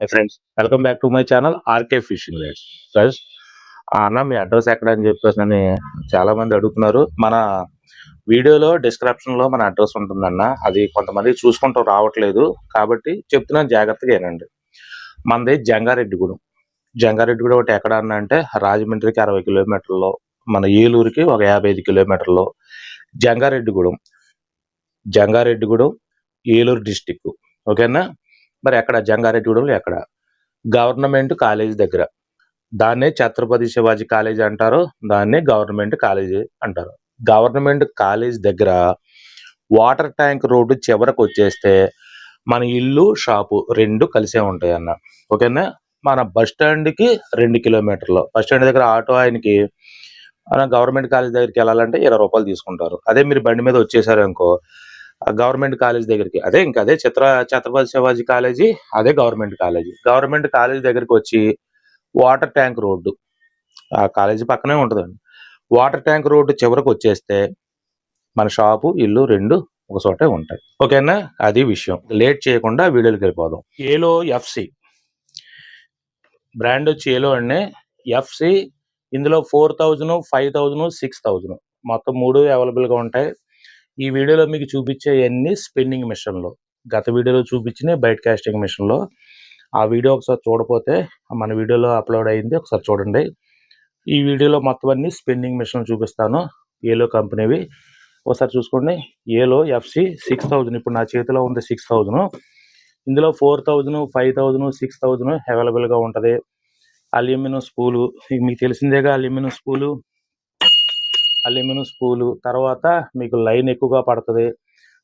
High friends, welcome back to my channel RK fishing lights. Friends, అన్న మీ address ఎక్కడ అని చెప్పేసి చాలా మంది అడుగుతున్నారు. మన వీడియోలో డిస్క్రిప్షన్ లో మన అడ్రస్ ఉంటుందన్న. అది కొంతమంది చూసుకుంటూ రావట్లేదు కాబట్టి చెప్తున్నాను, జాగ్రత్తగా ఏనండి. మనది జంగారెడ్డిగూడెం. జంగారెడ్డిగూడెం ఒకటి ఎక్కడ అన్న అంటే రాజమండ్రికి 60 కిలోమీటర్లో, మన ఏలూరుకి ఒక 55 కిలోమీటర్లో జంగారెడ్డిగూడెం. జంగారెడ్డిగూడెం ఏలూరు డిస్టిక్. ఓకేనా? మరి ఎక్కడ జంగారెడ్డిగూడెంలో ఎక్కడ? గవర్నమెంట్ కాలేజ్ దగ్గర. దాన్నే ఛత్రపతి శివాజీ కాలేజ్ అంటారు, దాన్నే గవర్నమెంట్ కాలేజీ అంటారు. గవర్నమెంట్ కాలేజ్ దగ్గర వాటర్ ట్యాంక్ రోడ్డు చివరకు వచ్చేస్తే మన ఇల్లు షాపు రెండు కలిసే ఉంటాయి అన్న. ఓకేనా? మన బస్ స్టాండ్కి 2 కిలోమీటర్లు. బస్ స్టాండ్ దగ్గర ఆటో ఆయనకి గవర్నమెంట్ కాలేజ్ దగ్గరికి వెళ్ళాలంటే 20 రూపాయలు తీసుకుంటారు. అదే మీరు బండి మీద వచ్చేసారు అనుకో, గవర్నమెంట్ కాలేజ్ దగ్గరికి, అదే ఇంకా అదే ఛత్రపతి శివాజీ కాలేజీ, అదే గవర్నమెంట్ కాలేజీ. గవర్నమెంట్ కాలేజ్ దగ్గరికి వచ్చి వాటర్ ట్యాంక్ రోడ్డు, ఆ కాలేజీ పక్కనే ఉంటుందండి. వాటర్ ట్యాంక్ రోడ్డు చివరకు వచ్చేస్తే మన షాపు ఇల్లు రెండు ఒక చోటే ఉంటాయి. ఓకేనా? అది విషయం. లేట్ చేయకుండా వీడియోకి వెళ్ళిపోదాం. ఏలో ఎఫ్సి బ్రాండ్ వచ్చి ఏలో అండి. ఎఫ్సి ఇందులో 4000, 5000, 6000 మొత్తం 3 అవైలబుల్గా ఉంటాయి. ఈ వీడియోలో మీకు చూపించే అన్ని స్పిన్నింగ్ మిషన్లో, గత వీడియోలో చూపించిన బైట్ కాస్టింగ్ మిషన్లో. ఆ వీడియో ఒకసారి చూడపోతే మన వీడియోలో అప్లోడ్ అయింది, ఒకసారి చూడండి. ఈ వీడియోలో మొత్తం అన్ని స్పిన్నింగ్ మిషన్లు చూపిస్తాను, ఏలో కంపెనీవి. ఒకసారి చూసుకోండి. ఏలో ఎఫ్సి 6000 ఇప్పుడు నా చేతిలో ఉంది. 6000 ఇందులో 4000, 5000, 6000 అవైలబుల్గా ఉంటుంది. అల్యూమినియం స్పూలు మీకు తెలిసిందేగా. అల్యూమినియం స్పూలు తర్వాత మీకు లైన్ ఎక్కువగా పడుతుంది.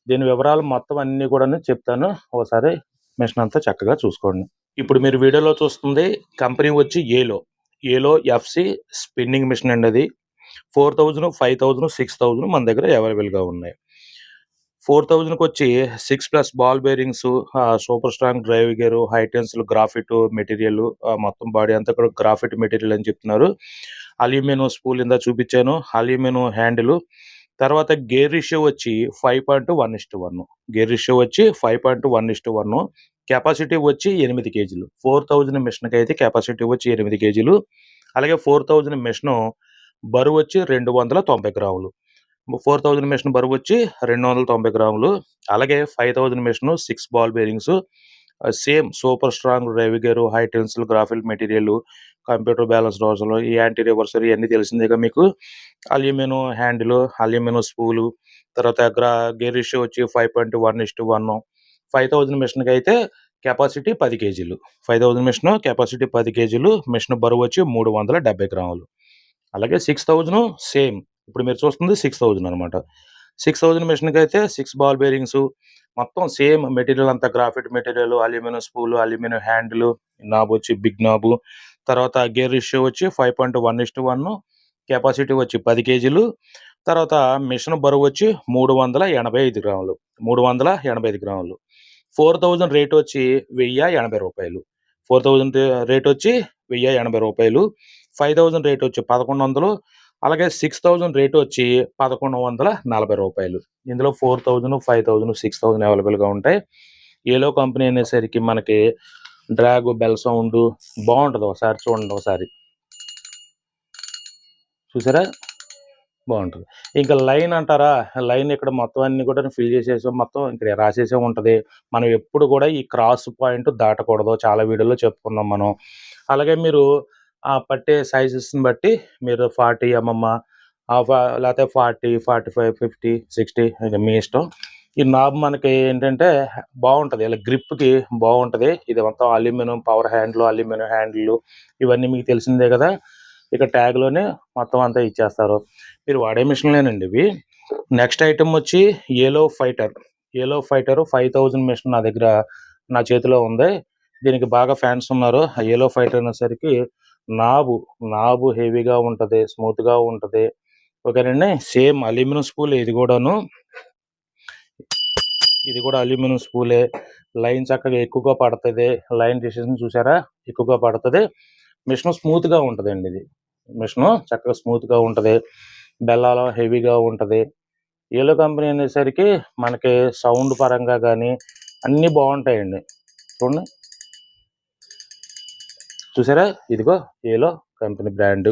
దీని వివరాలు మొత్తం అన్నీ కూడా చెప్తాను. ఒకసారి మిషన్ అంతా చక్కగా చూసుకోండి. ఇప్పుడు మీరు వీడియోలో చూస్తుంది కంపెనీ వచ్చి ఏలో ఎఫ్సి స్పిన్నింగ్ మిషన్ అండి. అది 4000, 5000, 6000 మన దగ్గర అవైలబుల్గా ఉన్నాయి. 4000కి వచ్చి 6+ ball bearings, super strong drive gear, high tensile graphite material, మొత్తం బాడీ అంతా కూడా గ్రాఫిట్ మెటీరియల్ అని చెప్తున్నారు. అల్యూమినియం స్పూల్ ఇందా చూపించాను, అల్యూమినియం హ్యాండిల్. తర్వాత గేర్ రేషియో వచ్చి 5.1:1. గేర్ రేషియో వచ్చి 5.1:1. కెపాసిటీ వచ్చి 8 కేజీలు. 4000 మిషన్కి అయితే కెపాసిటీ వచ్చి 8 కేజీలు. అలాగే 4000 మిషన్ బరువు వచ్చి 290 గ్రాములు. 4000 మిషన్ బరువు వచ్చి 290 గ్రాములు. అలాగే 5000 mission 6 ball bearings, same super strong drive gear, high tensile graphite material, computer balance రోజులు, ఈ యాంటీ రివర్సర్ ఇవన్నీ తెలిసిందేగా మీకు. అల్యూమినియం హ్యాండిల్, అల్యూమినియం స్పూలు, తర్వాత గేర్ రేషియో వచ్చి 5.1:1. 5000 మిషన్కి అయితే కెపాసిటీ 10 కేజీలు. 5000 మిషన్ కెపాసిటీ 10 కేజీలు. మిషన్ బరువు వచ్చి 370 గ్రాములు. అలాగే 6000 సేమ్, ఇప్పుడు మీరు చూస్తుంది 6000 అనమాట. 6000 మిషన్కి అయితే 6 బాల్ బేరింగ్స్, మొత్తం సేమ్ మెటీరియల్ అంతా graphite material, aluminium spool, aluminium handle, knob వచ్చి బిగ్ నాబు. తర్వాత గేర్ రేషియో వచ్చి 5.1:1. కెపాసిటీ వచ్చి 10 కేజీలు. తర్వాత మిషన్ బరువు వచ్చి 385 గ్రాములు. 385 గ్రాములు. 4000 రేట్ వచ్చి 1080 రూపాయలు. 4000 రేట్ వచ్చి 1080 రూపాయలు. 5000 రేట్ వచ్చి 1100. అలాగే 6000 రేట్ వచ్చి 1140 రూపాయలు. ఇందులో 4000, 5000, 6000 అవైలబుల్గా ఉంటాయి. ఏలో కంపెనీ అనేసరికి మనకి డ్రాగ్ బెల్ సౌండ్ బాగుంటుంది. ఒకసారి చూడండి, ఒకసారి చూసారా, బాగుంటుంది. ఇంకా లైన్ అంటారా, లైన్ ఇక్కడ మొత్తం అన్ని కూడా ఫిల్ చేసేసాం, మొత్తం ఇక్కడ రాసేసే ఉంటుంది. మనం ఎప్పుడు కూడా ఈ క్రాస్ పాయింట్ దాటకూడదు, చాలా వీడియోలో చెప్పుకున్నాం మనం. అలాగే మీరు పట్టే సైజెస్ని బట్టి మీరు 40 mm, లేకపోతే 40, 45, 50, 60 ఇంకా మీ ఇష్టం. ఈ నాబ్ మనకి ఏంటంటే బాగుంటుంది, ఇలా గ్రిప్కి బాగుంటుంది. ఇది మొత్తం అల్యూమినియం పవర్ అల్యూమినియం హ్యాండిల్ ఇవన్నీ మీకు తెలిసిందే కదా. ఇక ట్యాగ్లోనే మొత్తం అంతా ఇచ్చేస్తారు. మీరు వాడే మిషన్లేనండి ఇవి. నెక్స్ట్ ఐటమ్ వచ్చి ఏలో ఫైటర్ 5000 మిషన్ నా దగ్గర, నా చేతిలో ఉంది. దీనికి బాగా ఫ్యాన్స్ ఉన్నారు. ఏలో ఫైటర్ అనేసరికి నాబు హెవీగా ఉంటుంది, స్మూత్గా ఉంటుంది. ఓకేనండి. సేమ్ అల్యూమినియం స్పూల్ ఇది కూడా అల్యూమినియం స్పూలే. లైన్ చక్కగా ఎక్కువగా పడుతుంది. లైన్ డిసిషన్ చూసారా, ఎక్కువగా పడుతుంది. మిషన్ స్మూత్గా ఉంటుందండి. ఇది మిషన్ చక్కగా స్మూత్గా ఉంటుంది. బెల్లాలో హెవీగా ఉంటుంది. ఏలో కంపెనీ అనేసరికి మనకి సౌండ్ పరంగా కానీ అన్నీ బాగుంటాయండి. చూడండి, చూసారా, ఇదిగో ఏలో కంపెనీ బ్రాండ్.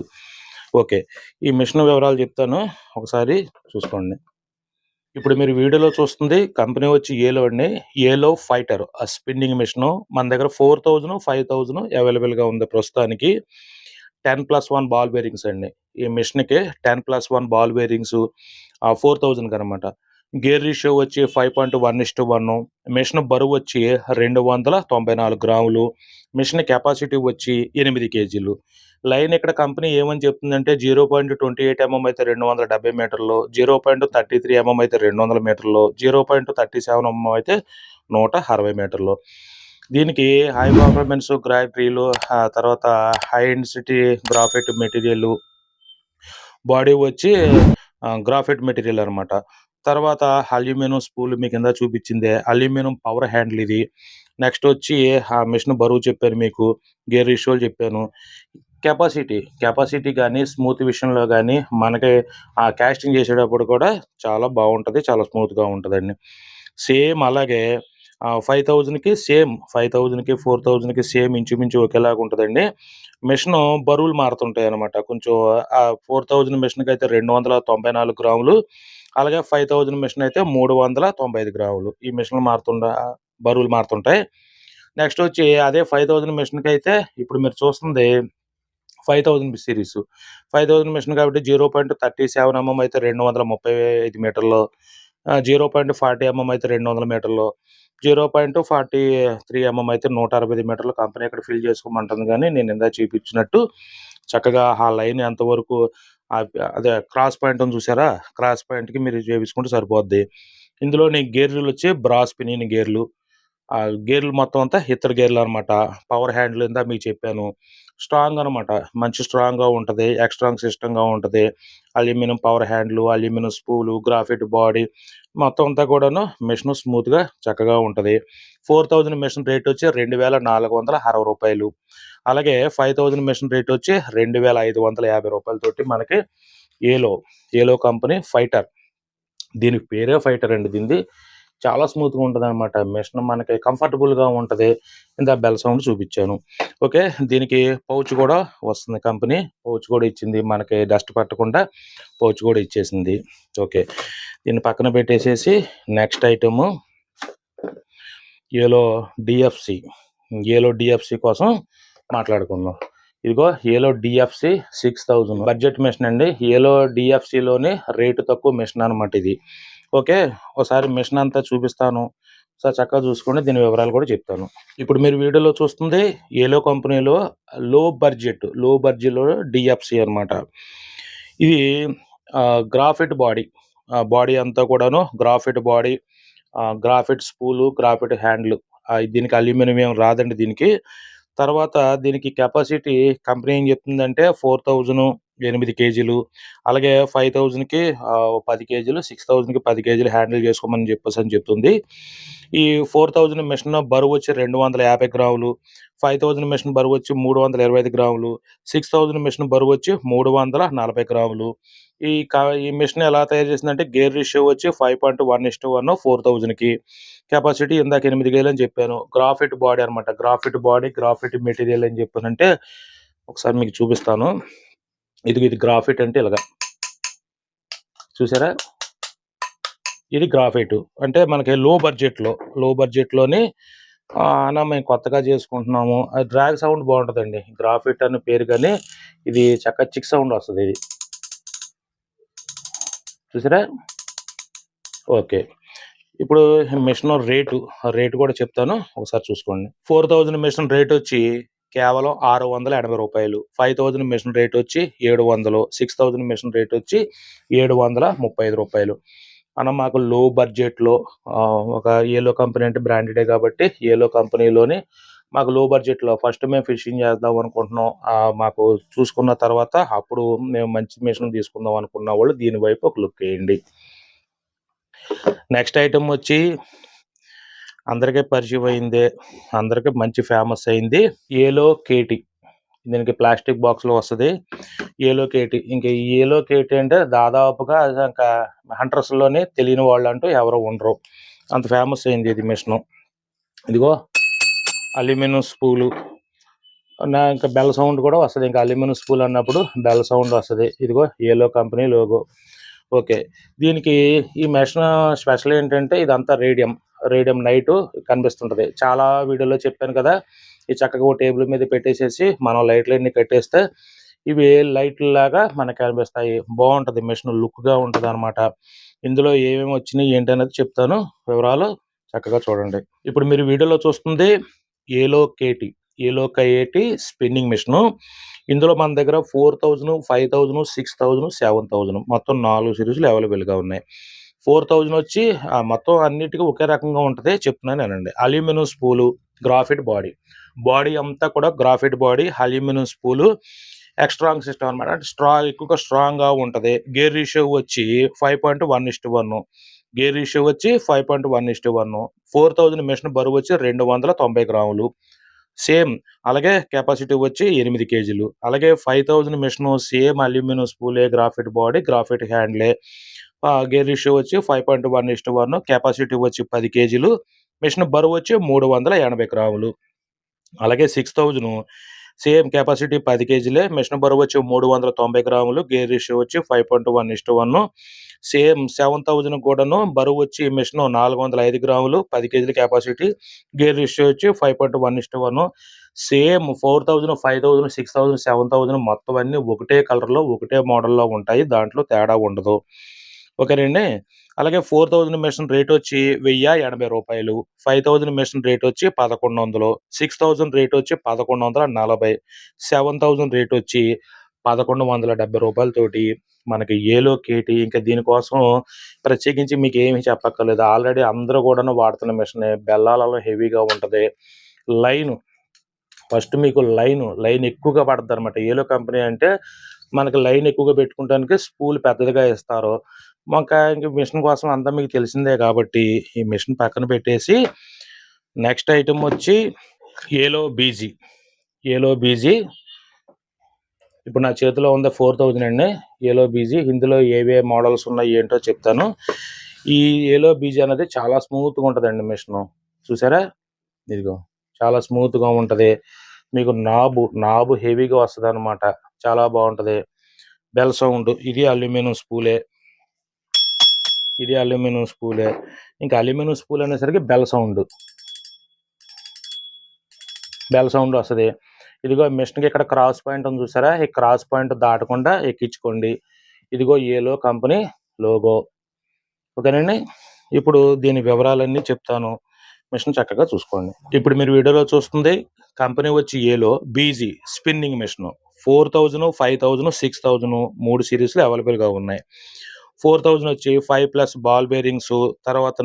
ఓకే, ఈ మిషన్ వివరాలు చెప్తాను, ఒకసారి చూసుకోండి. ఇప్పుడు మీరు వీడియోలో చూస్తుంది కంపెనీ వచ్చి ఏలో అండి. ఏలో ఫైటర్ ఆ స్పిన్నింగ్ మిషను మన దగ్గర 4000, 5000 అవైలబుల్గా ఉంది ప్రస్తుతానికి. 10+1 బాల్ బేరింగ్స్ అండి. ఈ మిషన్కి 10+1 బాల్ బేరింగ్స్ 4000 అనమాట. గేర్ రేషియో వచ్చి 5.1:1. మిషన్ బరువు వచ్చి 294 గ్రాములు. మిషన్ కెపాసిటీ వచ్చి 8 కేజీలు. లైన్ ఇక్కడ కంపెనీ ఏమని చెప్తుందంటే 0.28 mm అయితే 270 మీటర్లు, 0.33 mm అయితే 200 మీటర్లు, 0.37 mm అయితే 160 మీటర్లు. దీనికి హై పర్ఫార్మెన్స్ గ్రాఫైట్లు, తర్వాత high density graphite material, body వచ్చి గ్రాఫైట్ మెటీరియల్ అనమాట. తర్వాత అల్యూమినియం స్పూల్ మీకు కింద చూపించిందే అల్యూమినియం పవర్ హ్యాండిల్ ఇది. నెక్స్ట్ వచ్చి ఆ మిషన్ బరువు చెప్పాను మీకు, గేర్ రేషియోలు చెప్పాను. కెపాసిటీ కానీ స్మూత్ విషయంలో కానీ మనకి ఆ కాస్టింగ్ చేసేటప్పుడు కూడా చాలా బాగుంటుంది, చాలా స్మూత్గా ఉంటుందండి. సేమ్ అలాగే 5000కి 5000కి 4000కి సేమ్ ఇంచుమించు ఒకేలాగా ఉంటుందండి. మిషన్ బరువులు మారుతుంటాయి అనమాట. కొంచెం 4000 మిషన్కి అయితే 294 గ్రాములు, అలాగే 5000 మిషన్ అయితే 395 గ్రాములు. ఈ మిషన్లు బరువులు మారుతుంటాయి. నెక్స్ట్ వచ్చి అదే 5000 మిషన్కి అయితే ఇప్పుడు మీరు చూస్తుంది 5000 సిరీస్. 5000 మిషన్ కాబట్టి 0.37 mm అయితే 235 మీటర్లు, 0.40 mm అయితే 200 మీటర్లు, 0.43 mm అయితే 165 మీటర్లు. కంపెనీ ఇక్కడ ఫిల్ చేసుకోమంటుంది, కానీ నేను ఇందాక చూపించినట్టు చక్కగా ఆ లైన్ ఎంతవరకు అదే క్రాస్ పాయింట్ అని చూసారా, క్రాస్ పాయింట్కి మీరు చేపించుకుంటే సరిపోద్ది. ఇందులో గేర్లు వచ్చి బ్రాస్ పినియన్ గేర్లు. గేర్లు మొత్తం అంతా ఇత్తడి గేర్లు అనమాట. పవర్ హ్యాండిల్ ఇందా మీకు చెప్పాను. స్ట్రాంగ్ అనమాట, మంచి స్ట్రాంగ్గా ఉంటుంది, ఎక్స్ట్రాంగ్ సిస్టంగా ఉంటుంది. Aluminium power handle, aluminium spool, graphite body మొత్తం అంతా కూడాను మిషన్ స్మూత్గా చక్కగా ఉంటుంది. 4000 మిషన్ రేట్ వచ్చి 2460 రూపాయలు. అలాగే 5000 మిషన్ రేట్ వచ్చి 2550 రూపాయలతోటి మనకి ఏలో కంపెనీ ఫైటర్. దీనికి పేరే ఫైటర్ అండి. దీనిది చాలా స్మూత్గా ఉంటుంది అనమాట. మిషన్ మనకి కంఫర్టబుల్గా ఉంటుంది. ఇందా బెల్ సౌండ్ చూపించాను. ఓకే, దీనికి పౌచ్ కూడా వస్తుంది, కంపెనీ పౌచ్ కూడా ఇచ్చింది, మనకి డస్ట్ పట్టకుండా పౌచ్ కూడా ఇచ్చేసింది. ఓకే, దీన్ని పక్కన పెట్టేసేసి నెక్స్ట్ ఐటము ఏలో డిఎఫ్సి కోసం మాట్లాడుకుందాం. ఇదిగో ఏలో డిఎఫ్సి 6000 బడ్జెట్ మిషన్ అండి. ఏలో డిఎఫ్సిలోని రేటు తక్కువ మిషన్ అనమాట ఇది. ఓకే, ఒకసారి మిషన్ అంతా చూపిస్తాను, సార్ చక్కగా చూసుకోండి, దీని వివరాలు కూడా చెప్తాను. ఇప్పుడు మీరు వీడియోలో చూస్తుంది ఏలో కంపెనీలో లో బడ్జెట్లో డిఎఫ్సి అనమాట. ఇది గ్రాఫైట్ బాడీ అంతా కూడాను గ్రాఫైట్ బాడీ, గ్రాఫైట్ స్పూలు, గ్రాఫైట్ హ్యాండ్లు. దీనికి అల్యూమినియం ఏం రాదండి దీనికి. తర్వాత దీనికి కెపాసిటీ కంపెనీ ఏం చెప్తుందంటే 4000 8 కేజీలు, అలాగే 5000కి 10 కేజీలు, 6000కి 10 కేజీలు హ్యాండిల్ చేసుకోమని చెప్తుంది. ఈ 4000 మిషన్ బరువు వచ్చి 250 గ్రాములు, 5000 మిషన్ బరువు వచ్చి 325 గ్రాములు, 6000 మిషన్ బరువు వచ్చి 340 గ్రాములు. ఈ మిషన్ ఎలా తయారు చేసిందంటే గేర్ రేషియో వచ్చి 5.1:1 4000కి. కెపాసిటీ ఇందాక 8 కేజీలు అని చెప్పాను. గ్రాఫైట్ బాడీ అనమాట. గ్రాఫైట్ మెటీరియల్ అని చెప్పానంటే ఒకసారి మీకు చూపిస్తాను. ఇది గ్రాఫైట్ అంటే ఇలాగా చూసారా, ఇది గ్రాఫైట్ అంటే మనకి లో బడ్జెట్లోని మేము కొత్తగా చేసుకుంటున్నాము. అది డ్రాగ్ సౌండ్ బాగుంటుందండి. గ్రాఫైట్ అనే పేరు, కానీ ఇది చక్కగా చిక్ సౌండ్ వస్తుంది ఇది, చూసారా. ఓకే, ఇప్పుడు మిషన్ రేటు కూడా చెప్తాను, ఒకసారి చూసుకోండి. 4000 మిషన్ రేట్ వచ్చి కేవలం 680 రూపాయలు, 5000 మిషన్ రేట్ వచ్చి 700, 6000 మిషన్ రేట్ వచ్చి 735 రూపాయలు. మాకు లో బడ్జెట్లో ఒక ఏలో కంపెనీ అంటే బ్రాండెడే కాబట్టి ఏలో కంపెనీలోని మాకు లో బడ్జెట్లో ఫస్ట్ మేము ఫిషింగ్ చేద్దాం అనుకుంటున్నాం. మాకు చూసుకున్న తర్వాత అప్పుడు మేము మంచి మిషన్ తీసుకుందాం అనుకున్న వాళ్ళు దీని వైపు ఒక లుక్ వేయండి. నెక్స్ట్ ఐటమ్ వచ్చి అందరికీ పరిచయం అయిందే, అందరికీ మంచి ఫేమస్ అయింది ఏలో కేటీ. దీనికి ప్లాస్టిక్ బాక్స్లో వస్తుంది ఏలో కేటీ. ఇంకా ఏలో కేటీ అంటే దాదాపుగా ఇంకా హంటర్స్లోనే తెలియని వాళ్ళు అంటూ ఎవరు ఉండరు, అంత ఫేమస్ అయింది ఇది మిషను. ఇదిగో అల్యూమినియం స్పూలు, ఇంకా బెల్ సౌండ్ కూడా వస్తుంది. ఇంకా అల్యూమినియం స్పూల్ అన్నప్పుడు బెల్ సౌండ్ వస్తుంది. ఇదిగో ఏలో కంపెనీ లోగో. ఓకే, దీనికి ఈ మెషిన్ స్పెషల్ ఏంటంటే ఇదంతా రేడియం నైట్ కనిపిస్తుంటుంది. చాలా వీడియోలో చెప్పాను కదా, ఈ చక్కగా ఓ టేబుల్ మీద పెట్టేసేసి మనం లైట్లన్నీ కట్టేస్తే ఇవి లైట్లు లాగా మనకు కనిపిస్తాయి. బాగుంటుంది మెషిన్, లుక్గా ఉంటుంది అనమాట. ఇందులో ఏమేమి వచ్చినాయి ఏంటనేది చెప్తాను, వివరాలు చక్కగా చూడండి. ఇప్పుడు మీరు వీడియోలో చూస్తుంది ఏలో కేటీ స్పిన్నింగ్ మిషను. ఇందులో మన దగ్గర 4000, 5000, 6000, 7000 మొత్తం 4 సిరీస్లు అవైలబుల్గా ఉన్నాయి. 4000 వచ్చి మొత్తం అన్నిటికీ ఒకే రకంగా ఉంటుంది, చెప్తున్నాను నేనండి. అల్యూమినియం స్పూలు, గ్రాఫైట్ బాడీ అంతా కూడా గ్రాఫైట్ బాడీ, అల్యూమినియం స్పూలు, ఎక్స్ట్రాంగ్ సిస్టమ్ అనమాట. అంటే ఎక్కువగా స్ట్రాంగ్గా ఉంటుంది. గేర్ రేషియో వచ్చి 5.1:1. గేర్ రేషియో వచ్చి 5.1:1. 4000 మెషిన్ బరువు వచ్చి 290 గ్రాములు. సేమ్ అలాగే కెపాసిటీ వచ్చి 8 కేజీలు. అలాగే 5000 మెషిన్ సేమ్ అల్యూమినియం స్పూలే, గ్రాఫైట్ బాడీ, గ్రాఫైట్ హ్యాండ్లే. గేర్ రేషియో వచ్చి 5.1:1. కెపాసిటీ వచ్చి 10 కేజీలు. మెషిన్ బరువు వచ్చి 380 గ్రాములు. అలాగే 6000 సేమ్ కెపాసిటీ 10 కేజీలే, మెషిన్ బరువు వచ్చి 390 గ్రాములు. గేర్ రేషియో వచ్చి 5.1:1. సేమ్ 7000 కూడాను బరువు వచ్చి మెషిన్ 405 గ్రాములు, 10 కేజీల కెపాసిటీ. గేర్ రేషియో వచ్చి 5.1:1. సేమ్ 4000, 5000, 6000, 7000 మొత్తం అన్ని ఒకటే కలర్లో ఒకటే మోడల్లో ఉంటాయి, దాంట్లో తేడా ఉండదు. ఓకేనండి. అలాగే 4000 మెషిన్ రేట్ వచ్చి 1080 రూపాయలు. 5000 మెషిన్ రేట్ వచ్చి 1100. 6000 రేట్ వచ్చి 1140. 7000 రేట్ వచ్చి 1170 రూపాయలతోటి మనకి ఏలో కేటీ. ఇంకా దీనికోసం ప్రత్యేకించి మీకు ఏమి చెప్పక్కర్లేదు, ఆల్రెడీ అందరూ కూడా వాడుతున్న మిషనే. బెల్లాలలో హెవీగా ఉంటుంది. ఫస్ట్ మీకు లైన్ ఎక్కువగా పడుతుంది అనమాట. ఏలో కంపెనీ అంటే మనకి లైన్ ఎక్కువగా పెట్టుకోవడానికి స్పూల్ పెద్దదిగా ఇస్తారు. ఇంక మిషన్ కోసం అంతా మీకు తెలిసిందే కాబట్టి ఈ మిషన్ పక్కన పెట్టేసి నెక్స్ట్ ఐటమ్ వచ్చి ఏలో బీజీ. ఇప్పుడు నా చేతిలో ఉంది 4000 అండి, ఏలో బీజీ. ఇందులో ఏవే మోడల్స్ ఉన్నాయి ఏంటో చెప్తాను. ఈ ఏలో బీజీ అనేది చాలా స్మూత్గా ఉంటుందండి మిషను. చూసారా, ఇదిగో చాలా స్మూత్గా ఉంటుంది. మీకు నాబు హెవీగా వస్తుంది అనమాట, చాలా బాగుంటుంది. బెల్ సౌండ్, ఇది అల్యూమినియం స్పూలే. ఇంకా అల్యూమినియం స్పూల్ అనేసరికి బెల్ సౌండ్ వస్తుంది. ఇదిగో మిషన్కి ఇక్కడ క్రాస్ పాయింట్ ఉంది చూసారా, ఈ క్రాస్ పాయింట్ దాటకుండా ఎక్కించుకోండి. ఇదిగో ఏలో కంపెనీ లోగో. ఓకేనండి. ఇప్పుడు దీని వివరాలన్నీ చెప్తాను, మిషన్ చక్కగా చూసుకోండి. ఇప్పుడు మీరు వీడియోలో చూస్తుంది కంపెనీ వచ్చి ఏలో బీజీ స్పిన్నింగ్ మిషన్. 4000, 5000, 6000 3 సిరీస్లు అవైలబుల్గా ఉన్నాయి. 4000 వచ్చి 5+ బాల్ బేరింగ్స్, తర్వాత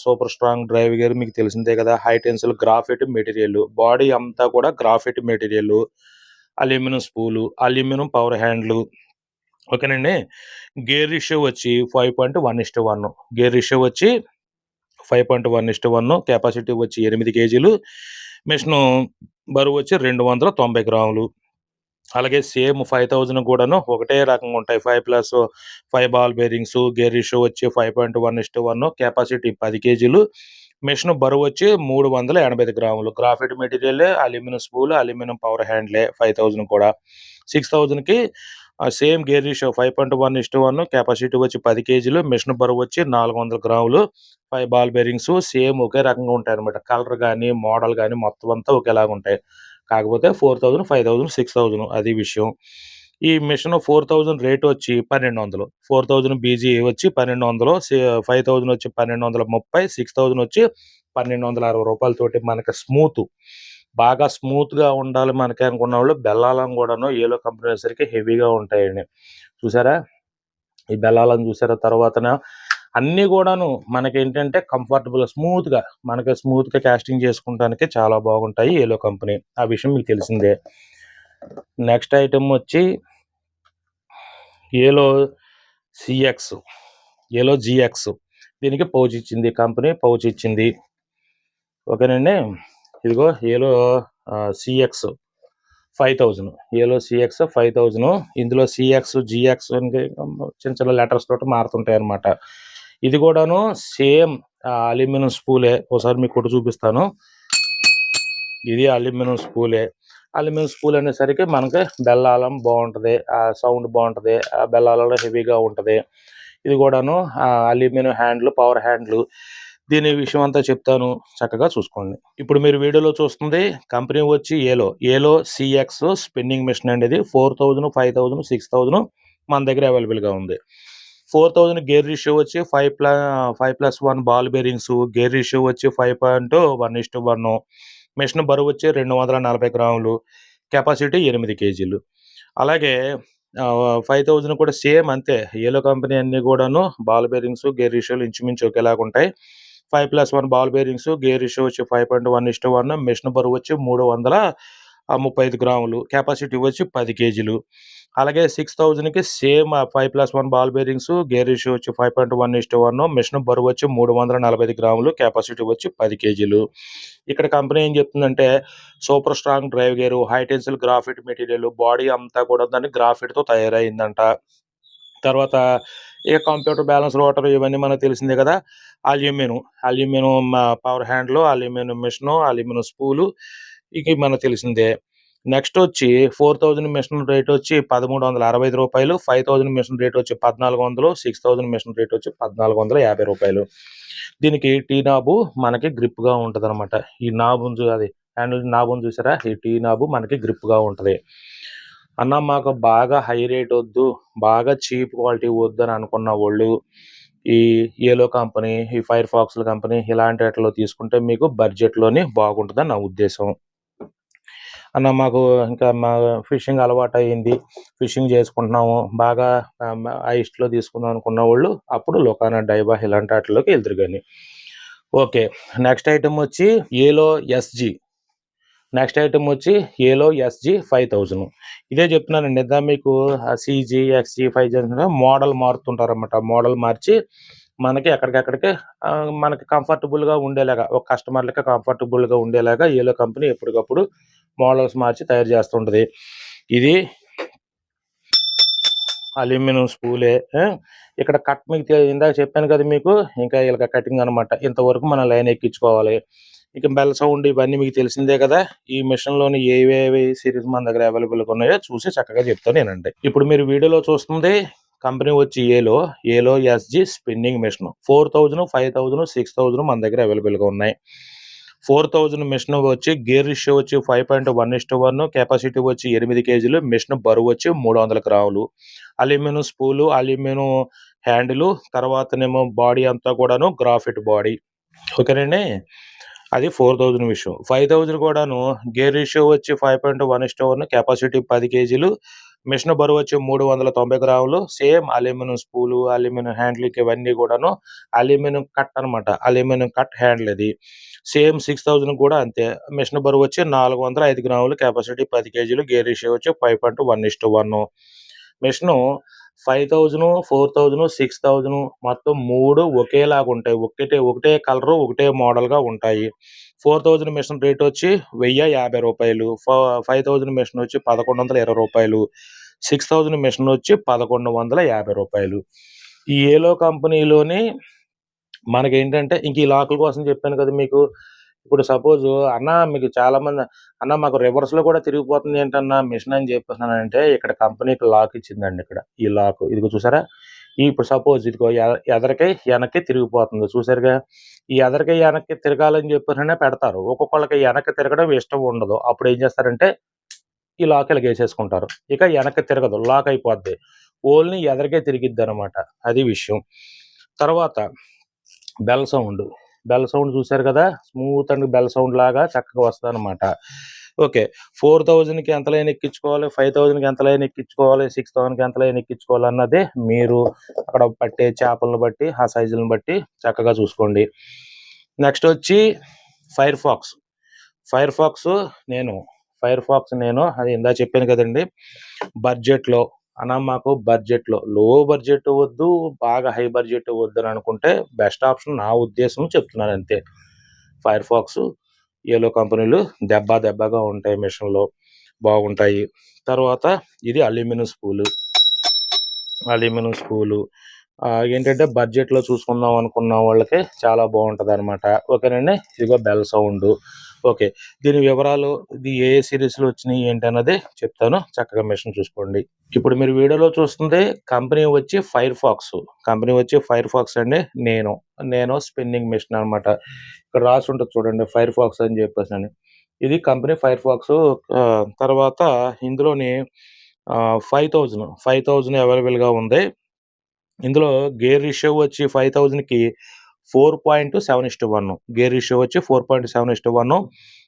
సూపర్ స్ట్రాంగ్ డ్రైవ్ గేర్, మీకు తెలిసిందే కదా. High tensile graphite material, body అంతా కూడా graphite material, aluminium spool, aluminium power handle. ఓకేనండి. గేర్ రేషియో వచ్చి 5.1:1. గేర్ రేషియో వచ్చి 5.1:1. కెపాసిటీ వచ్చి 8 కేజీలు. మిషన్ బరువు వచ్చి 290 గ్రాములు. అలాగే సేమ్ 5000 కూడాను ఒకటే రకంగా ఉంటాయి. 5+ బాల్ బేరింగ్స్. గేర్ రేషియో వచ్చి 5.1:1. కెపాసిటీ 10 కేజీలు. మిషన్ బరువు వచ్చి 385 గ్రాములు. Graphite material, aluminium spool, aluminium power హ్యాండ్లే 5000 కూడా. 6000కి సేమ్ గేర్ రేషియో 5.1:1. కెపాసిటీ వచ్చి 10 కేజీలు. మిషన్ బరువు వచ్చి 400 గ్రాములు. 5 బాల్ బేరింగ్స్. సేమ్ ఒకే రకంగా ఉంటాయి అనమాట. కలర్ కానీ మోడల్ కానీ మొత్తం అంతా ఒకేలాగా ఉంటాయి. కాకపోతే 4000, 5000, 6000 అది విషయం. ఈ మిషన్ 4000 రేట్ వచ్చి 1200. 4000 బీజీ వచ్చి 1200. 5000 వచ్చి 1230. 6000 వచ్చి 1260 రూపాయలతోటి మనకి బాగా స్మూత్గా ఉండాలి మనకి అనుకున్న వాళ్ళు బెల్లాలను కూడాను ఏలో కంపెనీ వచ్చేసరికి హెవీగా ఉంటాయండి. చూసారా, ఈ బెల్లాలను చూసారా. తర్వాతన అన్నీ కూడాను మనకి ఏంటంటే కంఫర్టబుల్ స్మూత్గా కాస్టింగ్ చేసుకోవడానికి చాలా బాగుంటాయి ఏలో కంపెనీ. ఆ విషయం మీకు తెలిసిందే. నెక్స్ట్ ఐటమ్ వచ్చి ఏలో జిఎక్స్. దీనికి పౌచ్ ఇచ్చింది కంపెనీ, పౌచ్ ఇచ్చింది. ఓకేనండి. ఇదిగో ఏలో సిఎక్స్ 5000. ఏలో సిఎక్స్ 5000. ఇందులో సిఎక్స్, జిఎక్స్ చిన్న లెటర్స్ తోటి మారుతుంటాయి అనమాట. ఇది కూడాను సేమ్ అల్యూమినియం స్పూలే. ఒకసారి మీకు కొట్టి చూపిస్తాను. ఇది అల్యూమినియం స్పూలే. అల్యూమినియం స్పూల్ అనేసరికి మనకి బెల్లాలం బాగుంటుంది, ఆ సౌండ్ బాగుంటుంది, ఆ బెల్లాలలో హెవీగా ఉంటుంది. ఇది కూడాను అల్యూమినియం హ్యాండ్లు, పవర్ హ్యాండ్లు. దీని విషయం అంతా చెప్తాను, చక్కగా చూసుకోండి. ఇప్పుడు మీరు వీడియోలో చూస్తుంది కంపెనీ వచ్చి ఏలో సిఎక్స్ స్పిన్నింగ్ మిషన్ అండి. ఇది 4000, 5000, 6000 మన దగ్గర అవైలబుల్గా ఉంది. 4000 గేర్ రేషియో వచ్చి 5+1 బాల్ బేరింగ్స్, గేర్ రేషియో వచ్చి 5.1:1. మిషన్ బరువు వచ్చి 240 గ్రాములు, కెపాసిటీ 8 కేజీలు. అలాగే 5000 కూడా సేమ్ అంతే. ఏలో కంపెనీ అన్నీ కూడాను బాల్ బేరింగ్స్, గేర్ రేషియోలు ఇంచుమించు ఒకేలాగా ఉంటాయి. 5+1 బాల్ బేరింగ్స్, గేర్ రేషియో వచ్చి 5.1:1. మిషన్ బరువు వచ్చి 335 గ్రాములు, కెపాసిటీ వచ్చి 10 కేజీలు. అలాగే 6000కి same 5+1 ball bearings, gear ratio వచ్చి 5.1:1. మిషన్ బరువు వచ్చి 345 గ్రాములు, కెపాసిటీ వచ్చి 10 కేజీలు. ఇక్కడ కంపెనీ ఏం చెప్తుందంటే super strong drive gear, high tensile graphite material, body అంతా కూడా దాన్ని గ్రాఫైట్తో తయారైందంట. తర్వాత ఇక కంప్యూటర్ బ్యాలెన్స్ రోటర్ ఇవన్నీ మనకు తెలిసిందే కదా. Aluminium power handle, aluminium machine, aluminium spool ఇక మనకు తెలిసిందే. నెక్స్ట్ వచ్చి 4000 మిషన్ రేట్ వచ్చి 1365 రూపాయలు, 5000 మిషన్ రేట్ వచ్చి 1400, 6000 మిషన్ రేట్ వచ్చి 1450 రూపాయలు. దీనికి టీ నాబు మనకి గ్రిప్గా ఉంటుంది అనమాట. ఈ నాబు అది హ్యాండిల్ నాబుని చూసారా, ఈ టీ నాబు మనకి గ్రిప్గా ఉంటుంది. అన్న మాకు బాగా హై రేట్ వద్దు, బాగా చీప్ క్వాలిటీ వద్దు అని అనుకున్న వాళ్ళు ఈ ఏలో కంపెనీ, ఈ ఫైర్ ఫాక్స్ల కంపెనీ ఇలాంటి వాటిలో తీసుకుంటే మీకు బడ్జెట్లోని బాగుంటుందని నా ఉద్దేశం. అన్న మాకు ఇంకా మా ఫిషింగ్ అలవాటు అయ్యింది, ఫిషింగ్ చేసుకుంటున్నాము, బాగా ఐస్ట్లో తీసుకుందాం అనుకున్న వాళ్ళు అప్పుడు లోకానా, డైబా ఇలాంటి వాటిలోకి వెళ్తారు. కానీ ఓకే, నెక్స్ట్ ఐటమ్ వచ్చి ఏలో ఎస్జీ. నెక్స్ట్ ఐటమ్ వచ్చి ఏలో ఎస్జీ 5000. ఇదే చెప్తున్నానండి, ఇద్దా మీకు సిజీ, ఎక్స్జీ, 5 మోడల్ మారుతుంటారన్నమాట. మోడల్ మార్చి మనకి ఎక్కడికెక్కడికి మనకి కంఫర్టబుల్గా ఉండేలాగా, ఒక కస్టమర్లకి కంఫర్టబుల్గా ఉండేలాగా ఏలో కంపెనీ ఎప్పటికప్పుడు మోడల్స్ మార్చి తయారు చేస్తుంటుంది. ఇది అల్యూమినియం స్పూలే. ఇక్కడ కట్ మీకు ఇందాక చెప్పాను కదా మీకు, ఇంకా ఇలా కటింగ్ అనమాట. ఇంతవరకు మనం లైన్ ఎక్కించుకోవాలి. ఇక బెల్ సౌండ్ ఇవన్నీ మీకు తెలిసిందే కదా. ఈ మిషన్లోని ఏవేవి సిరీస్ మన దగ్గర అవైలబుల్గా ఉన్నాయో చూసి చక్కగా చెప్తాను నేనండి. ఇప్పుడు మీరు వీడియోలో చూస్తుంది కంపెనీ వచ్చి ఏలో ఎస్జీ స్పిన్నింగ్ మిషన్. 4000, 5000, 6000 మన దగ్గర అవైలబుల్గా ఉన్నాయి. 4000 మిషన్ వచ్చి గేర్ రేషియో వచ్చి 5.1:1, కెపాసిటీ వచ్చి 8 కేజీలు, మిషన్ బరువు వచ్చి 300 గ్రాములు. అల్యూమినియం స్పూలు, అల్యూమినియం హ్యాండిల్, తర్వాతనేమో బాడీ అంతా కూడాను గ్రాఫైట్ బాడీ. ఓకేనండి, అది 4000 విషయం. 5000 కూడాను గేర్ రేషియో వచ్చి 5.1:1, కెపాసిటీ 10 కేజీలు, మిషన్ బరువు వచ్చి 390 గ్రాములు. సేమ్ అల్యూమినియం స్పూలు, అల్యూమినియం హ్యాండిల్కి ఇవన్నీ కూడాను అల్యూమినియం కట్ అనమాట. అల్యూమినియం కట్ హ్యాండిల్ ఇది. సేమ్ 6000 కూడా అంతే. మిషన్ బరువు వచ్చి 405 గ్రాములు, కెపాసిటీ 10 కేజీలు, గేర్ రేషియో వచ్చి 5.1:1. మిషను 5000, 4000, 6000 మొత్తం 3 ఒకేలాగా ఉంటాయి. ఒకటే కలరు, ఒకటే మోడల్గా ఉంటాయి. 4000 మిషన్ రేట్ వచ్చి 1050 రూపాయలు, 5000 మిషన్ వచ్చి 1120 రూపాయలు, 6000 మిషన్ వచ్చి 1150 రూపాయలు. ఈ ఏలో కంపెనీలోని మనకేంటంటే ఇంక ఈ లాకుల కోసం చెప్పాను కదా మీకు. ఇప్పుడు సపోజ్ అన్న మీకు చాలామంది అన్న మాకు రివర్స్లో కూడా తిరిగిపోతుంది ఏంటన్నా మిషన్ అని చెప్పేసానంటే, ఇక్కడ కంపెనీకి లాక్ ఇచ్చిందండి. ఇక్కడ ఈ లాక్ ఇదిగో చూసారా. ఇప్పుడు సపోజ్ ఇదిగో ఎదరికి వెనక్కి తిరిగిపోతుంది చూసారుగా. ఈ ఎదరికి వెనక్కి తిరగాలని చెప్పేసనే పెడతారు. ఒక్కొక్కళ్ళకి వెనక్కి తిరగడం ఇష్టం ఉండదు. అప్పుడు ఏం చేస్తారంటే ఈ లాక్ ఇలా వేసేసుకుంటారు. ఇక వెనక్కి తిరగదు, లాక్ అయిపోద్ది. ఓన్లీ ఎదరికే తిరిగిద్ది అనమాట. అది విషయం. తర్వాత బెల్ సౌండ్ చూసారు కదా, స్మూత్ అండ్ బెల్ సౌండ్ లాగా చక్కగా వస్తుంది అనమాట. ఓకే, 4000కి ఎంత లైన్ ఎక్కించుకోవాలి, 5000కి ఎంత లైన్ ఎక్కించుకోవాలి, 6000కి ఎంత లైన్ ఎక్కించుకోవాలి అన్నది మీరు అక్కడ పట్టే చేపలను బట్టి, ఆ సైజులను బట్టి చక్కగా చూసుకోండి. నెక్స్ట్ వచ్చి ఫైర్ ఫాక్స్ నేను అది ఇందా చెప్పాను కదండి, బడ్జెట్లో అన్న మాకు బడ్జెట్లో లో బడ్జెట్ వద్దు, బాగా హై బడ్జెట్ వద్దు అని అనుకుంటే బెస్ట్ ఆప్షన్ నా ఉద్దేశం చెప్తున్నాను అంతే. ఫైర్ ఫాక్స్, ఏలో కంపెనీలు దెబ్బగా ఉంటాయి, మిషన్లో బాగుంటాయి. తర్వాత ఇది అల్యూమినియం స్పూలు ఏంటంటే బడ్జెట్లో చూసుకుందాం అనుకున్న వాళ్ళకి చాలా బాగుంటుంది అనమాట. ఓకేనండి, ఇదిగో బెల్ సౌండ్. ఓకే. దీని వివరాలు, ఇది ఏ సిరీస్‌లో వచ్చినాయి ఏంటన్నది చెప్తాను. చక్కగా మిషన్ చూసుకోండి. ఇప్పుడు మీరు వీడియోలో చూస్తుంది కంపెనీ వచ్చి ఫైర్‌ఫాక్స్. కంపెనీ వచ్చి ఫైర్‌ఫాక్స్ అండి. నేను స్పిన్నింగ్ మిషన్ అనమాట. ఇక్కడ రాసి ఉంటది చూడండి ఫైర్‌ఫాక్స్ అని చెప్పేసని. ఇది కంపెనీ ఫైర్‌ఫాక్స్. తర్వాత ఇందులోని 5000 అవైలబుల్‌గా ఉంది. ఇందులో గేర్ రేషియో వచ్చి 5000కి 4.7:1. గేర్ రేషియో వచ్చి 4.7:1.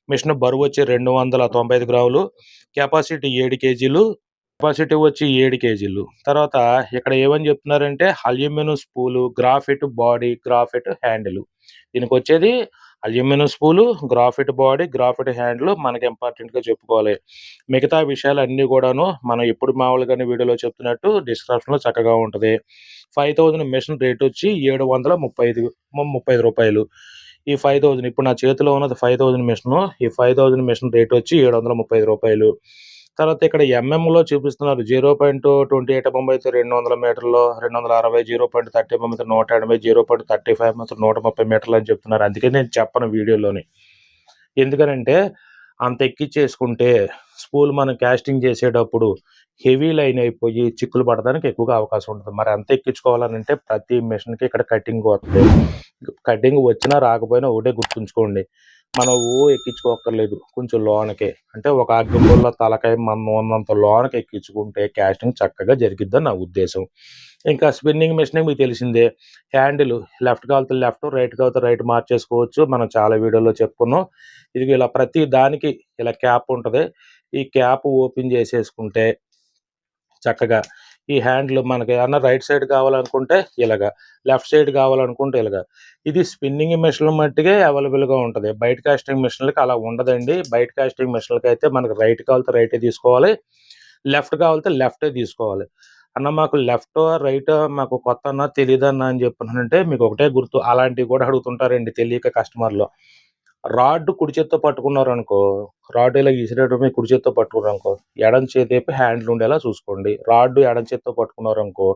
మిషన్ బరువు వచ్చి 295 గ్రాములు. కెపాసిటీ 7 కేజీలు. కెపాసిటీ వచ్చి 7 కేజీలు. తర్వాత ఇక్కడ ఏమని చెప్తున్నారంటే aluminium spool, graphite body, graphite handle. దీనికొచ్చేది aluminium spool, graphite body, graphite handle మనకి ఇంపార్టెంట్‌గా చెప్పుకోవాలి. మిగతా విషయాలన్నీ కూడాను మనం ఎప్పుడు మామూలుగానే వీడియోలో చెప్తున్నట్టు డిస్క్రిప్షన్‌లో చక్కగా ఉంటది. 5000 మిషన్ రేట్ వచ్చి రూ. 735. ఈ 5000 ఇప్పుడు నా చేతిలో ఉన్నది 5000 మిషను. ఈ 5000 మిషన్ రేట్ వచ్చి రూ. 735. తర్వాత ఇక్కడ ఎంఎంలో చూపిస్తున్నారు. 0.28 ఎంఎం అయితే 200 మీటర్లు, 260, 0.30 ఎంఎం అయితే 180, 0.35 అయితే 130 మీటర్లు అని చెప్తున్నారు. అందుకే నేను చెప్పను వీడియోలోని. ఎందుకనంటే అంత ఎక్కిచ్చేసుకుంటే స్పూల్ మనం కాస్టింగ్ చేసేటప్పుడు హెవీ లైన్ అయిపోయి చిక్కులు పడడానికి ఎక్కువగా అవకాశం ఉంటుంది. మరి అంత ఎక్కించుకోవాలనంటే ప్రతి మిషన్‌కి ఇక్కడ కటింగ్ వస్తది. కటింగ్ వచ్చినా రాకపోయినా ఒకటే గుర్తుంచుకోండి. మనం ఎక్కించుకోక్కర్లేదు. కొంచెం లోనకే అంటే ఒక అగ్గిపుల్ల తలకాయ మందం ఉన్నంత లోనకి ఎక్కించుకుంటే కాస్టింగ్ చక్కగా జరిగిద్దని నా ఉద్దేశం. ఇంకా స్పిన్నింగ్ మిషన్ మీకు తెలిసిందే. హ్యాండిల్ లెఫ్ట్ కావాలితే లెఫ్ట్, రైట్ కావాలితే రైట్ మార్చేసుకోవచ్చు. మనం చాలా వీడియోలో చెప్పుకున్నాం. ఇది ఇలా ప్రతి దానికి ఇలా క్యాప్ ఉంటది. ఈ క్యాప్ ఓపెన్ చేసేసుకుంటే చక్కగా ఈ హ్యాండిల్ మనకి ఏమన్నా రైట్ సైడ్ కావాలనుకుంటే ఇలాగా, లెఫ్ట్ సైడ్ కావాలనుకుంటే ఇలాగా. ఇది స్పిన్నింగ్ మిషన్‌ల మట్టుకే అవైలబుల్‌గా ఉంటది. బయట కాస్టింగ్ మిషన్‌లకి అలా ఉండదండి. బయట కాస్టింగ్ మిషన్‌లకైతే మనకు రైట్ కావాలితే రైటే తీసుకోవాలి. లెఫ్ట్ కావాలితే లెఫ్టే తీసుకోవాలి. అన్న మాకు లెఫ్టో, రైటో మాకు కొత్తన్నా తెలీదన్నా అని చెప్పానంటే మీకు ఒకటే గుర్తు. అలాంటివి కూడా అడుగుతుంటారండి తెలియక కస్టమర్‌లు. రాడ్ కుడి చేత్తో పట్టుకున్నారనుకో, రాడ్ ఇలా ఇసిరేటప్పుడు కుడి చేత్తో పట్టుకున్నారనుకో, ఎడమ చేతేపి హ్యాండిల్ ఉండేలా చూసుకోండి. రాడ్ ఎడమ చేత్తో పట్టుకున్నారనుకో,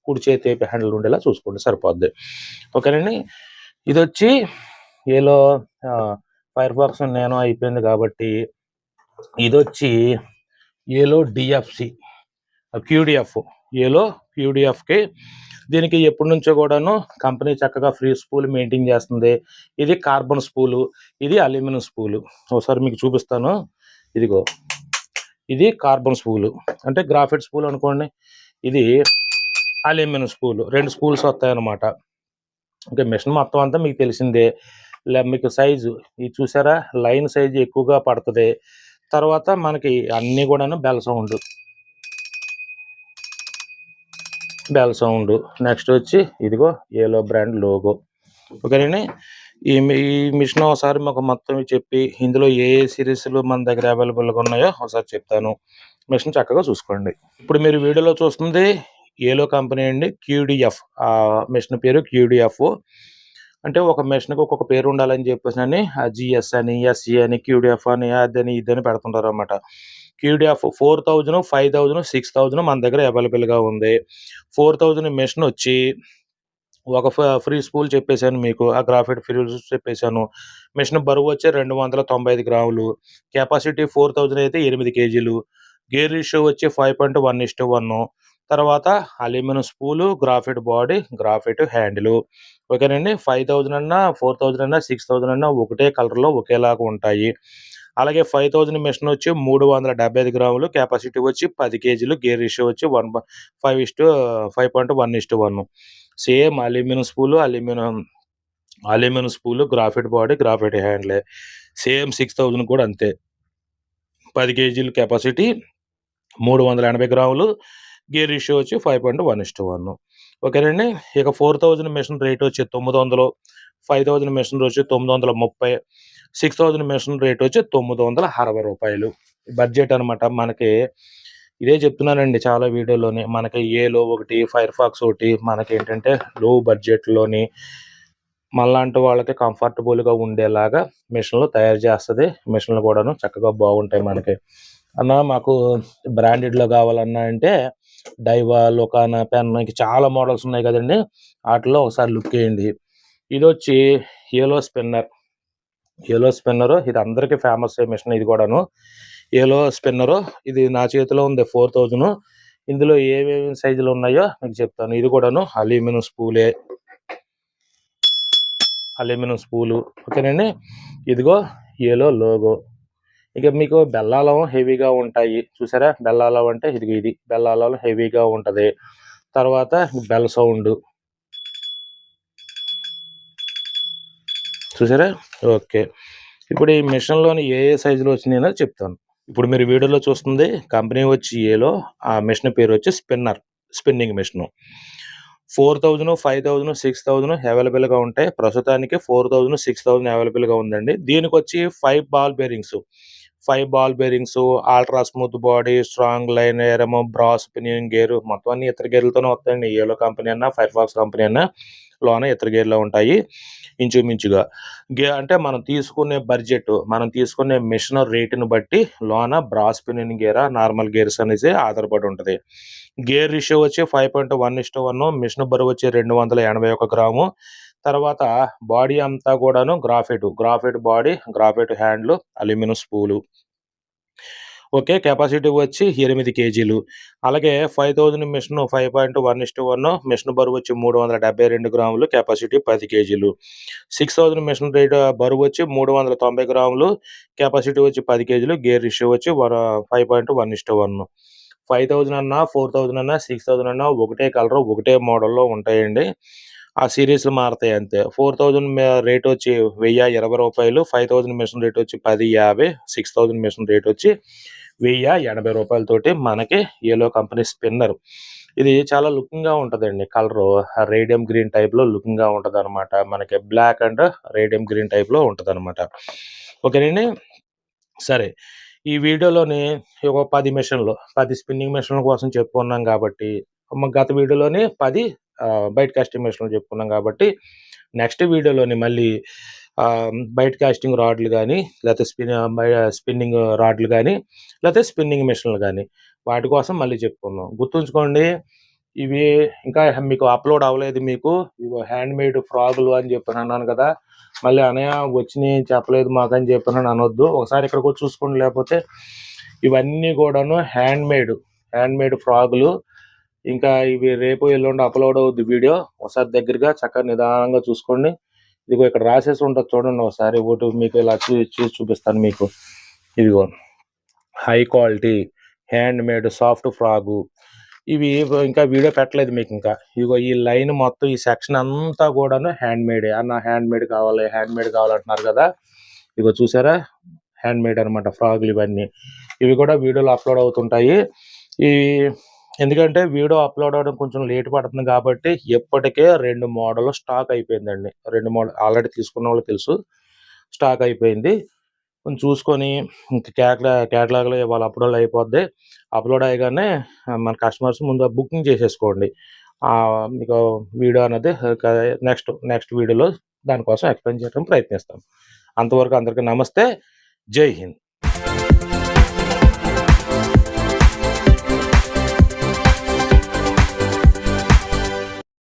కుడి చేతేపి హ్యాండిల్ ఉండేలా చూసుకోండి సరిపోద్ది. ఓకేనండి. ఇదొచ్చి ఏలో ఫైర్‌ఫాక్స్ నేను అయిపోయింది కాబట్టి ఇదొచ్చి ఏలో డిఎఫ్‌సి ఏలో క్యూడిఎఫ్‌కి దీనికి ఎప్పటినుంచో కూడాను కంపెనీ చక్కగా ఫ్రీ స్పూల్ మెయింటైన్ చేస్తుంది. ఇది కార్బన్ స్పూలు, ఇది అల్యూమినియం స్పూలు. ఒకసారి మీకు చూపిస్తాను. ఇదిగో ఇది కార్బన్ స్పూలు అంటే గ్రాఫైట్ స్పూల్ అనుకోండి. ఇది అల్యూమినియం స్పూలు. 2 స్పూల్స్ వస్తాయన్నమాట. ఇంకా మిషన్ మొత్తం అంతా మీకు తెలిసిందే. మీకు సైజు ఇది చూసారా, లైన్ సైజు ఎక్కువగా పడుతుంది. తర్వాత మనకి అన్నీ కూడాను బెల్ సౌండ్. నెక్స్ట్ వచ్చి ఇదిగో ఏలో బ్రాండ్ లోగో. ఓకేనండి. ఈ మిషన్ ఒకసారి మాకు మొత్తం చెప్పి ఇందులో ఏ సిరీస్లు మన దగ్గర అవైలబుల్గా ఉన్నాయో ఒకసారి చెప్తాను. మిషన్ చక్కగా చూసుకోండి. ఇప్పుడు మీరు వీడియోలో చూస్తుంది ఏలో కంపెనీ అండి, క్యూడిఎఫ్. మిషన్ పేరు క్యూడిఎఫ్. అంటే ఒక మిషన్కి ఒక్కొక్క పేరు ఉండాలని చెప్పేసి జిఎస్ అని, ఎస్ఈ అని, క్యూడిఎఫ్ అని, అదని ఇదని పెడుతుంటారు అన్నమాట. క్యూడిఎఫ్ 4000, 5000, 6000 మన దగ్గర అవైలబుల్గా ఉంది. 4000 మిషన్ వచ్చి ఒక ఫ్రీ స్పూల్ చెప్పేశాను మీకు. ఆ గ్రాఫైట్ ఫ్రీ చెప్పేశాను. మిషన్ బరువు వచ్చి 295 గ్రాములు. కెపాసిటీ 4000 అయితే 8 కేజీలు. గేర్ రేషియో వచ్చి 5.1:1. తర్వాత aluminium spool, graphite body, graphite handle. ఓకేనండి. 5000 అన్నా, 4000 అన్నా, 6000 అన్నా ఒకటే కలర్లో ఒకేలాగా ఉంటాయి. అలాగే 5000 మిషన్ వచ్చి 375 గ్రాములు. కెపాసిటీ వచ్చి 10 కేజీలు. గేర్ రేషియో వచ్చి 5.1:1. Same aluminium spool, graphite body, graphite హ్యాండిలే. సేమ్ 6000 కూడా అంతే. 10 కేజీలు కెపాసిటీ, 380 గ్రాములు. గేర్ రేషియో వచ్చి 5.1:1. ఓకేనండి. ఇక 4000 మిషన్ రేట్ వచ్చి 900, 5000 మిషన్ వచ్చి 930, 6000 మిషన్ రేట్ వచ్చి 960 రూపాయలు. బడ్జెట్ అనమాట. మనకి ఇదే చెప్తున్నానండి చాలా వీడియోలోని. మనకి ఏలో ఒకటి, ఫైర్‌ఫాక్స్ ఒకటి మనకి ఏంటంటే లో బడ్జెట్‌లోని మనలాంటి వాళ్ళకి కంఫర్టబుల్‌గా ఉండేలాగా మిషన్లు తయారు చేస్తది. మిషన్లు కూడాను చక్కగా బాగుంటాయి మనకి. అన్న మాకు బ్రాండెడ్‌లో కావాలన్నా అంటే డైవా, లొకానా, పెన్ ఇంక చాలా మోడల్స్ ఉన్నాయి కదండి. వాటిలో ఒకసారి లుక్ వేయండి. ఇదొచ్చి ఏలో స్పిన్నర్. ఏలో స్పిన్నరు ఇది అందరికీ ఫేమస్ మిషన్ ఇది కూడాను. ఏలో స్పిన్నరు ఇది నా చేతిలో ఉంది 4000. ఇందులో ఏమేమి సైజులు ఉన్నాయో మీకు చెప్తాను. ఇది కూడాను అల్యూమినియం స్పూలు ఓకేనండి. ఇదిగో ఏలో లోగో. ఇక మీకు బెల్లాలం హెవీగా ఉంటాయి చూసారా, బెల్లాలం అంటే ఇది బెల్లాలం హెవీగా ఉంటుంది. తర్వాత బెల్ సౌండ్ చూసారా. ఓకే, ఇప్పుడు ఈ మిషన్లోని ఏ సైజులో వచ్చినాయో చెప్తాను. ఇప్పుడు మీరు వీడియోలో చూస్తుంది కంపెనీ వచ్చి ఏలో, ఆ మిషన్ పేరు వచ్చి స్పిన్నింగ్ మిషన్. 4000, 5000, 6000 అవైలబుల్గా ఉంటాయి. ప్రస్తుతానికి 4000, 6000 అవైలబుల్గా ఉందండి. దీనికి వచ్చి 5 ball bearings, ultra smooth body, strong line arm, brass pinion gear, మొత్తం అన్ని ఇతర గేర్లతోనే వస్తాయండి. ఏలో కంపెనీ అన్నా ఫైర్ఫాక్స్ కంపెనీ అన్నా లోన ఇతర గేర్లో ఉంటాయి ఇంచుమించుగా. అంటే మనం తీసుకునే మిషన్ రేటును బట్టి లోన బ్రాస్ పినియన్ గేరా, నార్మల్ గేర్స్ అనేసి ఆధారపడి ఉంటుంది. గేర్ రేషియో వచ్చి 5.1:1. మిషన్ బరువు వచ్చి 281 గ్రాము. తర్వాత బాడీ అంతా కూడాను graphite body, graphite handle, aluminium spool. Okay, capacity వచ్చి 8 కేజీలు. అలాగే 5000 మిషన్ 5.1:1. మిషన్ బరువు వచ్చి 372 గ్రాములు, కెపాసిటీ 10 కేజీలు. 6000 మిషన్ రేట్ బరువు వచ్చి 390 గ్రాములు, కెపాసిటీ వచ్చి 10 కేజీలు. గేర్ రేషియో వచ్చి 5.1:1. 5000 అన్నా 4000 అన్నా 6000 అన్నా ఒకటే కలర్ ఒకటే మోడల్లో ఉంటాయండి. ఆ సిరీస్లు మారుతాయి అంతే. 4000 రేట్ వచ్చి 1020 రూపాయలు, 5000 మిషన్ రేట్ వచ్చి 1050, 6000 మిషన్ రేట్ వచ్చి 1080 రూపాయలతోటి మనకి ఏలో కంపెనీ స్పిన్నర్. ఇది చాలా లుకింగ్గా ఉంటుందండి. కలరు రేడియం గ్రీన్ టైప్లో లుకింగ్గా ఉంటుంది అనమాట. మనకి బ్లాక్ అండ్ రేడియం గ్రీన్ టైప్లో ఉంటుంది అనమాట. ఓకేనండి. సరే, ఈ వీడియోలోని ఒక 10 స్పిన్నింగ్ మిషన్ల కోసం చెప్పుకున్నాం కాబట్టి, గత వీడియోలోని 10 బైట్ కాస్టింగ్ మిషన్లు చెప్పుకున్నాం కాబట్టి, నెక్స్ట్ వీడియోలోని మళ్ళీ బైట్ కాస్టింగ్ రాడ్లు కానీ, లేకపోతే స్పిన్నింగ్ రాడ్లు కానీ, లేకపోతే స్పిన్నింగ్ మిషన్లు కానీ వాటి కోసం మళ్ళీ చెప్పుకుందాం. గుర్తుంచుకోండి, ఇవి ఇంకా మీకు అప్లోడ్ అవ్వలేదు. మీకు ఇవి హ్యాండ్ మేడ్ ఫ్రాగులు అని చెప్పి అన్నాను కదా, మళ్ళీ అనయ్య వచ్చినాయి చెప్పలేదు మాకు అని చెప్పి అనొద్దు. ఒకసారి ఇక్కడికి వచ్చి చూసుకోండి. లేకపోతే ఇవన్నీ కూడాను హ్యాండ్ మేడ్ ఫ్రాగులు. ఇంకా ఇవి రేపు ఎల్లుండి అప్లోడ్ అవుద్ది వీడియో. ఒకసారి దగ్గరగా చక్కగా నిదానంగా చూసుకోండి. ఇదిగో ఇక్కడ రాసేసి ఉంటుంది చూడండి. ఒకసారి ఒకటి మీకు ఇలా చూసి చూపిస్తాను మీకు. ఇదిగో high quality hand made soft frog. ఇవి ఇంకా వీడియో పెట్టలేదు మీకు. ఇంకా ఇదిగో ఈ లైన్ మొత్తం ఈ సెక్షన్ అంతా కూడాను హ్యాండ్ మేడే. అన్న హ్యాండ్ మేడ్ కావాలంటున్నారు కదా. ఇదిగో చూసారా, హ్యాండ్ మేడ్ అనమాట ఫ్రాగులు ఇవన్నీ. ఇవి కూడా వీడియోలో అప్లోడ్ అవుతుంటాయి. ఈ ఎందుకంటే వీడియో అప్లోడ్ అవ్వడం కొంచెం లేట్ పడుతుంది కాబట్టి ఇప్పటికే 2 మోడల్ స్టాక్ అయిపోయిందండి. 2 మోడల్ ఆల్రెడీ తీసుకున్న వాళ్ళు తెలుసు, స్టాక్ అయిపోయింది. కొంచెం చూసుకొని ఇంకా క్యాటలాగ్లో ఇవాళ అప్లోడ్ అయిపోద్ది. అప్లోడ్ అయ్యగానే మన కస్టమర్స్ ముందు బుకింగ్ చేసేసుకోండి. మీకు వీడియో అనేది నెక్స్ట్ వీడియోలో దానికోసం ఎక్స్ప్లెయిన్ చేయడం ప్రయత్నిస్తాం. అంతవరకు అందరికీ నమస్తే, జై హింద్.